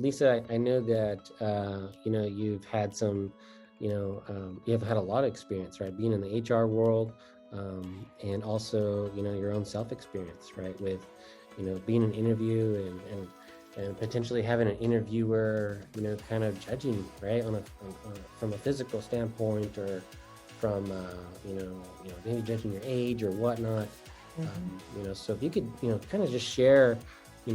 Lisa, I know that, you've had some, you've had a lot of experience, right? Being in the HR world, and also, your own self-experience, right? With, being an interview and potentially having an interviewer, kind of judging, right? From a physical standpoint, or from, maybe judging your age or whatnot. So if you could, kind of just share,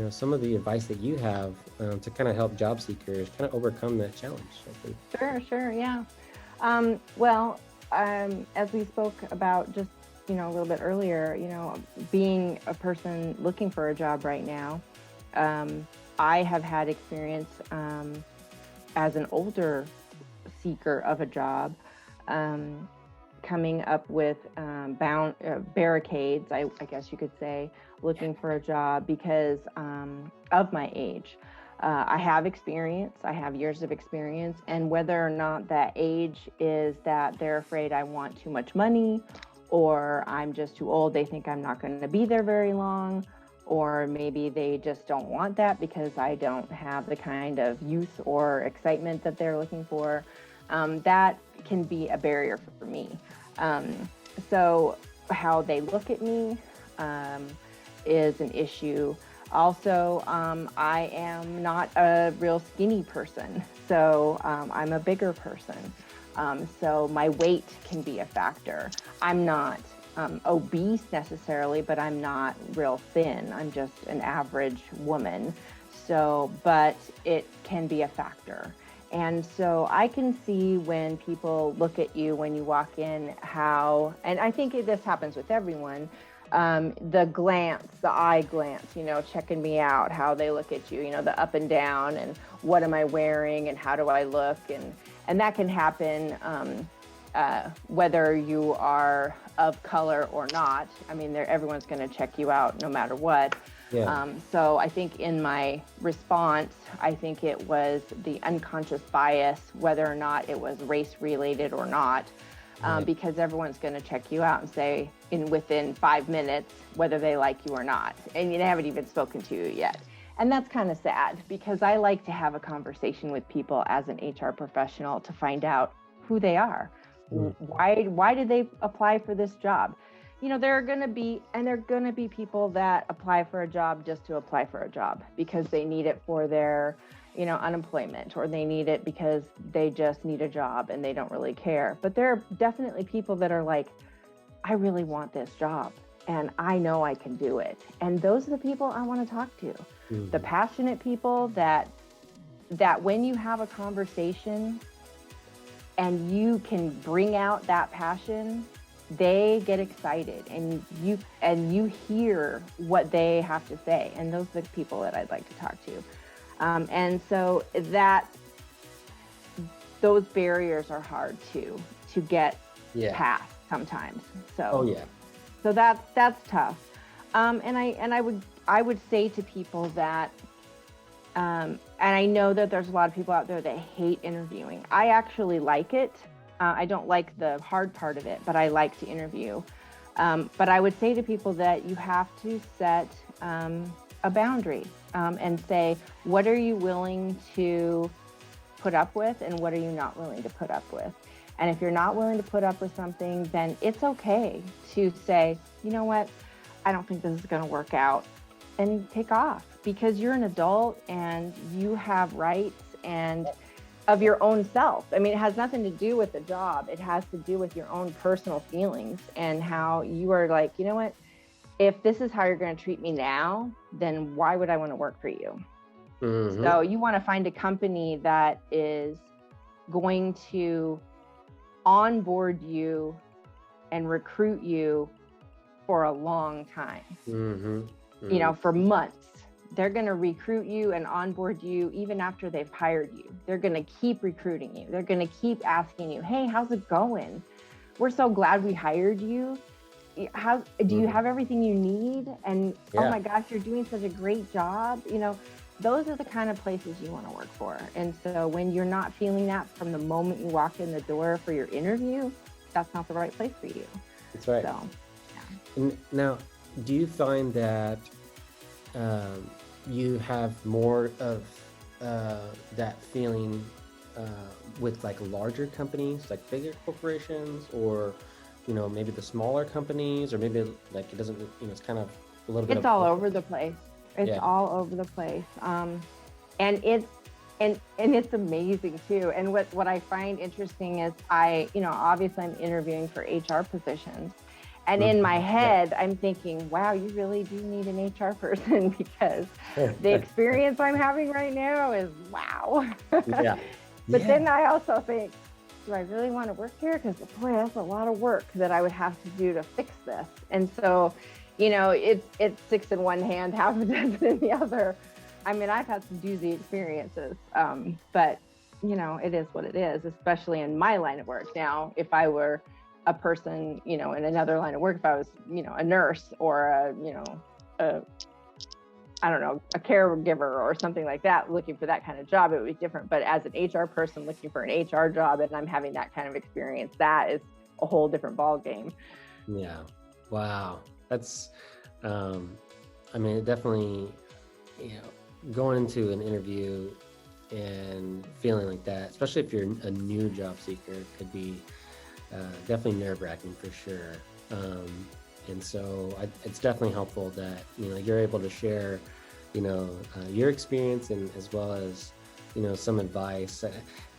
some of the advice that you have, to kind of help job seekers kind of overcome that challenge, I think. Sure, yeah. Well, as we spoke about just, a little bit earlier, being a person looking for a job right now, I have had experience as an older seeker of a job, coming up with barricades, I guess you could say, looking for a job because of my age. I have experience, I have years of experience, and whether or not that age is that they're afraid I want too much money, or I'm just too old, they think I'm not going to be there very long, or maybe they just don't want that because I don't have the kind of youth or excitement that they're looking for, that can be a barrier for me. So how they look at me is an issue. Also, I am not a real skinny person, so I'm a bigger person. So my weight can be a factor. I'm not obese necessarily, but I'm not real thin. I'm just an average woman. So, but it can be a factor. And so I can see when people look at you when you walk in how, and I think this happens with everyone, the glance, the eye glance, checking me out, how they look at you, the up and down, and what am I wearing and how do I look? And that can happen whether you are of color or not. I mean, everyone's going to check you out no matter what. Yeah. So I think in my response, I think it was the unconscious bias, whether or not it was race related or not, Right. because everyone's going to check you out and say within 5 minutes whether they like you or not, and they haven't even spoken to you yet. And that's kind of sad because I like to have a conversation with people as an HR professional to find out who they are. Why did they apply for this job? There are going to be people that apply for a job just to apply for a job because they need it for their, unemployment, or they need it because they just need a job and they don't really care. But there are definitely people that are like, I really want this job and I know I can do it. And those are the people I want to talk to. The passionate people that when you have a conversation and you can bring out that passion, they get excited and you hear what they have to say. And those are the people that I'd like to talk to. And so those barriers are hard to get past sometimes. So, so that's tough. And I would say to people that, and I know that there's a lot of people out there that hate interviewing. I actually like it. I don't like the hard part of it, but I like to interview. But I would say to people that you have to set a boundary and say, what are you willing to put up with and what are you not willing to put up with? And if you're not willing to put up with something, then it's okay to say, you know what, I don't think this is going to work out, and take off, because you're an adult and you have rights and of your own self. I mean, it has nothing to do with the job. It has to do with your own personal feelings and how you are like, you know what, if this is how you're going to treat me now, then why would I want to work for you? So you want to find a company that is going to onboard you and recruit you for a long time, for months. They're going to recruit you and onboard you even after they've hired you. They're going to keep recruiting you. They're going to keep asking you, hey, how's it going? We're so glad we hired you. How do you have everything you need? And oh my gosh, you're doing such a great job. Those are the kind of places you want to work for. And so when you're not feeling that from the moment you walk in the door for your interview, that's not the right place for you. That's right. So, yeah. Now, do you find that you have more of that feeling with like larger companies, like bigger corporations, or maybe the smaller companies, or maybe like it doesn't, it's kind of a little bit. It's all over the place. It's all over the place, and it's amazing too. And what I find interesting is obviously I'm interviewing for HR positions. And in my head, I'm thinking, wow, you really do need an HR person because the experience I'm having right now is wow. Yeah. But then I also think, do I really want to work here? Because boy, that's a lot of work that I would have to do to fix this. And so, it's six in one hand, half a dozen in the other. I mean, I've had some doozy experiences, but it is what it is, especially in my line of work. Now, if I were a person, in another line of work, if I was, a nurse or a caregiver or something like that, looking for that kind of job, it would be different. But as an HR person looking for an HR job and I'm having that kind of experience, that is a whole different ball game. Yeah. Wow. That's, it definitely, going into an interview and feeling like that, especially if you're a new job seeker, could be definitely nerve-wracking for sure. And so it's definitely helpful that, you're able to share, your experience and as well as, some advice.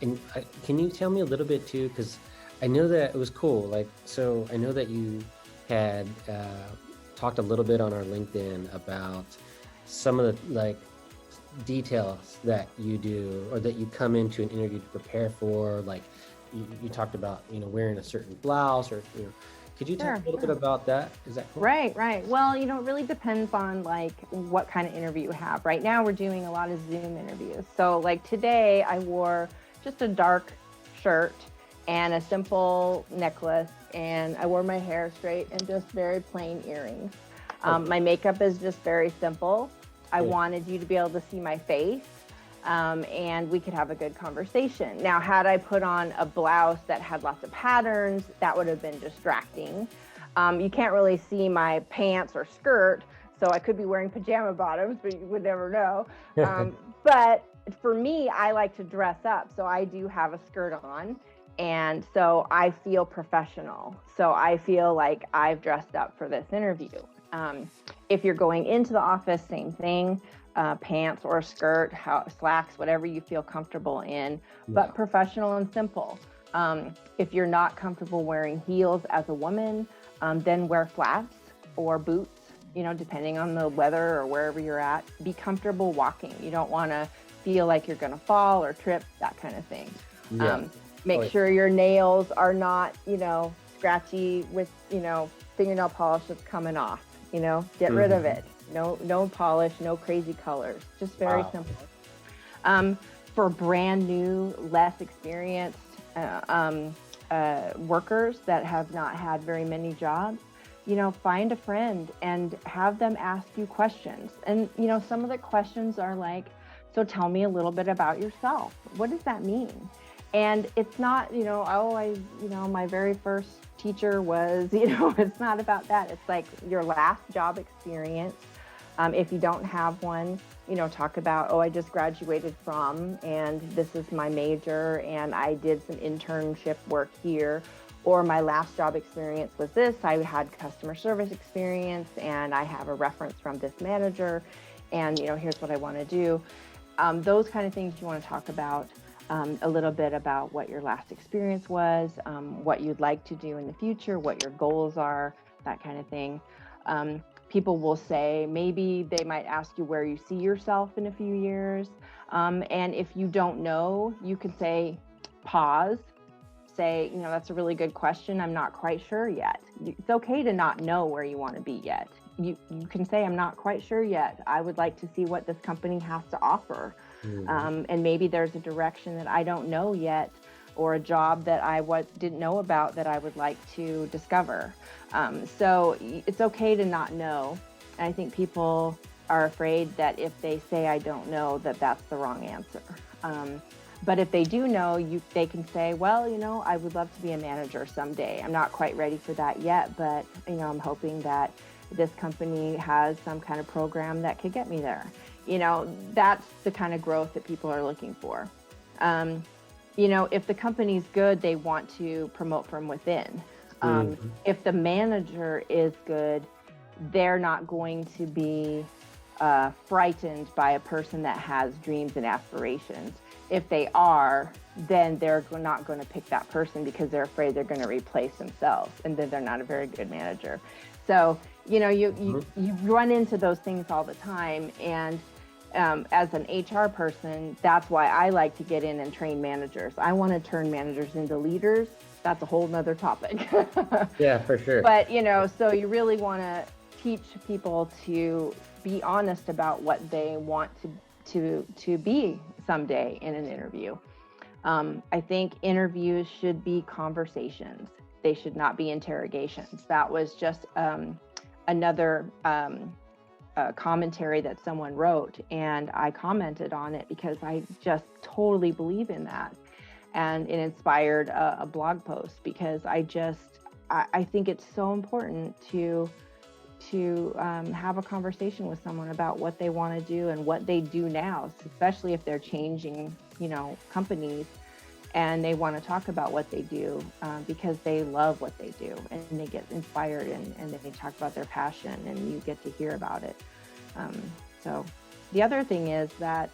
And can you tell me a little bit too? Because I know that it was cool. Like, so I know that you had talked a little bit on our LinkedIn about some of the like details that you do or that you come into an interview to prepare for. Like you talked about, wearing a certain blouse or, could you talk a little bit about that? Is that cool? Right. Well, it really depends on like what kind of interview you have. Right now, we're doing a lot of Zoom interviews. So like today I wore just a dark shirt and a simple necklace, and I wore my hair straight and just very plain earrings. My makeup is just very simple. I wanted you to be able to see my face. And we could have a good conversation. Now, had I put on a blouse that had lots of patterns, that would have been distracting. You can't really see my pants or skirt, so I could be wearing pajama bottoms, but you would never know. But for me, I like to dress up, so I do have a skirt on, and so I feel professional. So I feel like I've dressed up for this interview. If you're going into the office, same thing. Pants or a skirt, slacks, whatever you feel comfortable in, but professional and simple. If you're not comfortable wearing heels as a woman, then wear flats or boots, depending on the weather or wherever you're at. Be comfortable walking. You don't want to feel like you're going to fall or trip, that kind of thing. Make sure your nails are not, scratchy with, fingernail polish that's coming off. Get rid of it. No polish, no crazy colors, just very simple. For brand new, less experienced workers that have not had very many jobs, find a friend and have them ask you questions. And, some of the questions are like, so tell me a little bit about yourself. What does that mean? And it's not, my very first teacher was, it's not about that. It's like your last job experience. If you don't have one, talk about, I just graduated from, and this is my major, and I did some internship work here, or my last job experience was this. I had customer service experience, and I have a reference from this manager, and, here's what I want to do. Those kind of things you want to talk about. A little bit about what your last experience was, what you'd like to do in the future, what your goals are, that kind of thing. People will say, maybe they might ask you where you see yourself in a few years. And if you don't know, you could say, pause, say, that's a really good question. I'm not quite sure yet. It's okay to not know where you want to be yet. You can say, I'm not quite sure yet. I would like to see what this company has to offer. And maybe there's a direction that I don't know yet, or a job that I didn't know about that I would like to discover. So it's okay to not know. And I think people are afraid that if they say, I don't know, that's the wrong answer. But if they do know, they can say, well, I would love to be a manager someday. I'm not quite ready for that yet, but, I'm hoping that this company has some kind of program that could get me there. that's the kind of growth that people are looking for. If the company's good, they want to promote from within. If the manager is good, they're not going to be frightened by a person that has dreams and aspirations. If they are, then they're not going to pick that person because they're afraid they're going to replace themselves, and then they're not a very good manager. So, you run into those things all the time. And as an HR person, that's why I like to get in and train managers. I want to turn managers into leaders. That's a whole nother topic. Yeah, for sure. But, so you really want to teach people to be honest about what they want to be someday in an interview. I think interviews should be conversations. They should not be interrogations. That was just another commentary that someone wrote, and I commented on it because I just totally believe in that. And it inspired a blog post because I think it's so important to have a conversation with someone about what they want to do and what they do now, especially if they're changing, companies, and they want to talk about what they do because they love what they do, and they get inspired, and then they talk about their passion, and you get to hear about it. So the other thing is that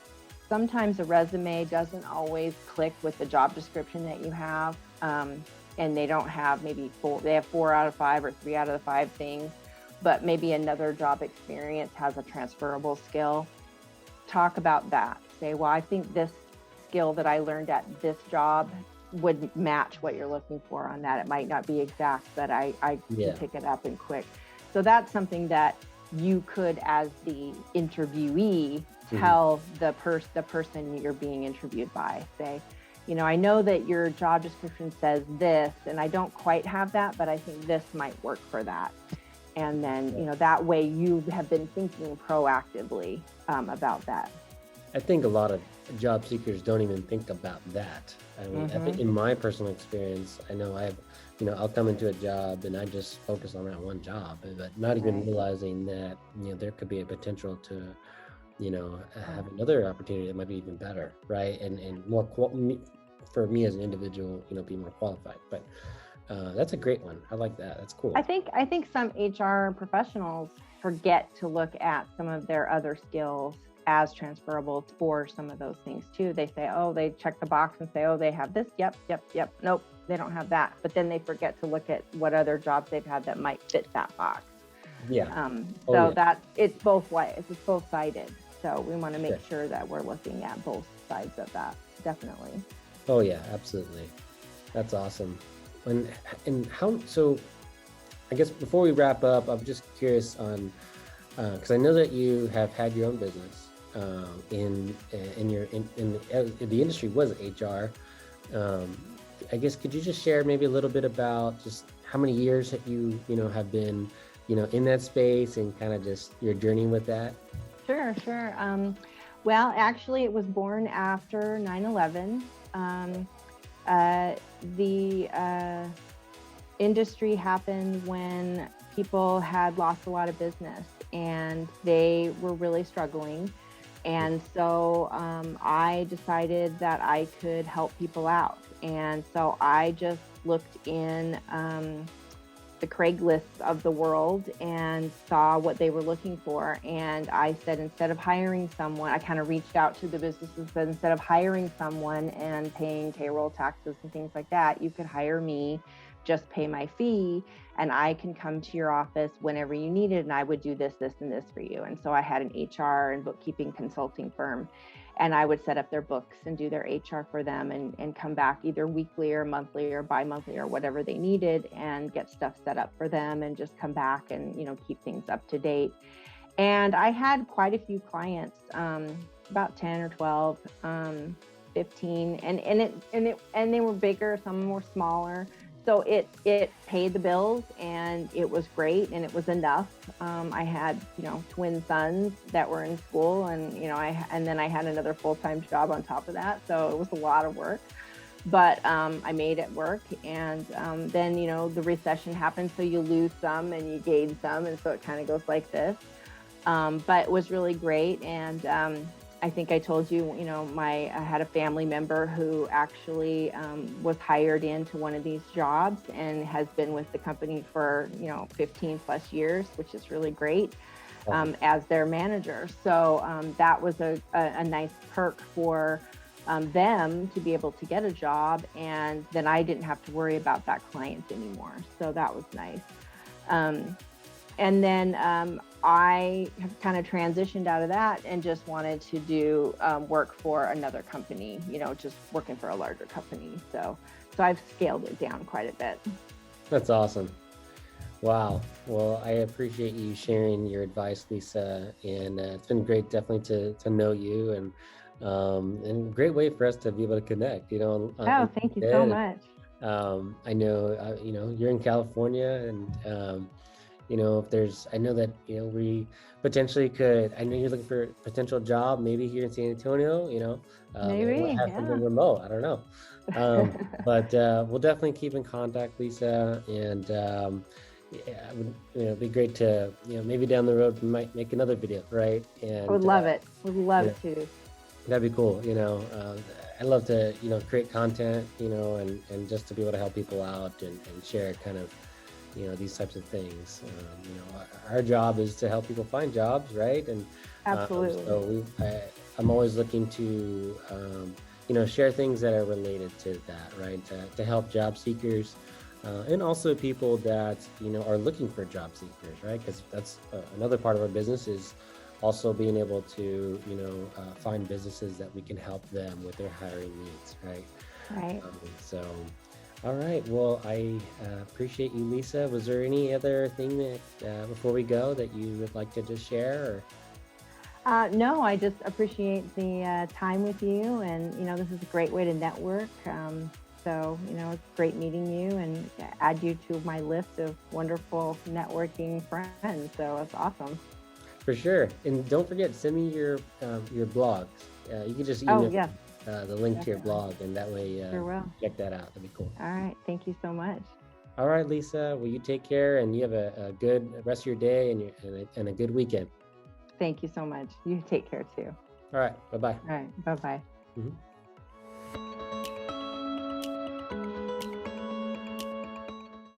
sometimes a resume doesn't always click with the job description that you have, and they don't have they have 4 out of 5 or 3 out of the 5 things, but maybe another job experience has a transferable skill. Talk about that. Say, well, I think this skill that I learned at this job would match what you're looking for on that. It might not be exact, but I can pick it up and quick. So that's something that you could, as the interviewee, tell the person you're being interviewed by. Say, I know that your job description says this, and I don't quite have that, but I think this might work for that. And then, that way you have been thinking proactively about that. I think a lot of job seekers don't even think about that. I mean, I think in my personal experience, I know I'll come into a job and I just focus on that one job, but not even realizing that, there could be a potential to, have another opportunity that might be even better, right? And more for me as an individual, be more qualified. But that's a great one. I like that. That's cool. I think some HR professionals forget to look at some of their other skills as transferable for some of those things too. They say, oh, they check the box and say, oh, they have this. Yep. Nope, they don't have that. But then they forget to look at what other jobs they've had that might fit that box. Yeah. That it's both ways. It's both sided. So we want to make sure that we're looking at both sides of that. Definitely. Oh yeah, absolutely. That's awesome. And how, so I guess before we wrap up, I'm just curious on, because I know that you have had your own business in the industry was HR. I guess, could you just share maybe a little bit about just how many years that you have been, in that space, and kind of just your journey with that? Sure. Well, actually, it was born after 9/11. The industry happened when people had lost a lot of business and they were really struggling. And so I decided that I could help people out. And so I just looked in the Craigslist of the world and saw what they were looking for. And I said, instead of hiring someone, I kind of reached out to the businesses and said, instead of hiring someone and paying payroll taxes and things like that, you could hire me, just pay my fee, and I can come to your office whenever you need it, and I would do this, this, and this for you. And so I had an HR and bookkeeping consulting firm, and I would set up their books and do their HR for them, and come back either weekly or monthly or bi-monthly or whatever they needed, and get stuff set up for them and just come back and, keep things up to date. And I had quite a few clients, about 10 or 12, 15, and they were bigger, some were smaller. So it paid the bills, and it was great, and it was enough. I had, twin sons that were in school, and, and then I had another full-time job on top of that. So it was a lot of work, but I made it work. And then, the recession happened. So you lose some and you gain some. And so it kind of goes like this. But it was really great. And I think I told you, I had a family member who actually was hired into one of these jobs and has been with the company for, 15 plus years, which is really great, as their manager. So that was a nice perk for them to be able to get a job. And then I didn't have to worry about that client anymore. So that was nice. And then I have kind of transitioned out of that and just wanted to do work for another company, just working for a larger company. So I've scaled it down quite a bit. That's awesome. Wow. Well, I appreciate you sharing your advice, Lisa. And it's been great definitely to know you, and a great way for us to be able to connect, Thank you so much. I know, you're in California, and I know that, we potentially could, I know you're looking for a potential job, maybe here in San Antonio, maybe have something remote. I don't know. But we'll definitely keep in contact, Lisa. And it would, be great to, maybe down the road, we might make another video, right? And I would love it. Would love to. That'd be cool. I love to, create content, and just to be able to help people out and share kind of, these types of things. Our job is to help people find jobs, right? And absolutely. So I'm always looking to, share things that are related to that, right? To help job seekers, and also people that, are looking for job seekers, right? Because that's another part of our business, is also being able to, find businesses that we can help them with their hiring needs, right? Right. So. All right. Well, I appreciate you, Lisa. Was there any other thing that before we go that you would like to just share? Or? No, I just appreciate the time with you, and this is a great way to network. So it's great meeting you and add you to my list of wonderful networking friends. So it's awesome. For sure. And don't forget, send me your blogs. You can just email. Oh yes. The link to your blog, and that way check that out. That'd be cool. All right. Thank you so much. All right, Lisa. Well, you take care, and you have a good rest of your day and a good weekend. Thank you so much. You take care too. All right. Bye-bye. All right. Bye-bye. Mm-hmm.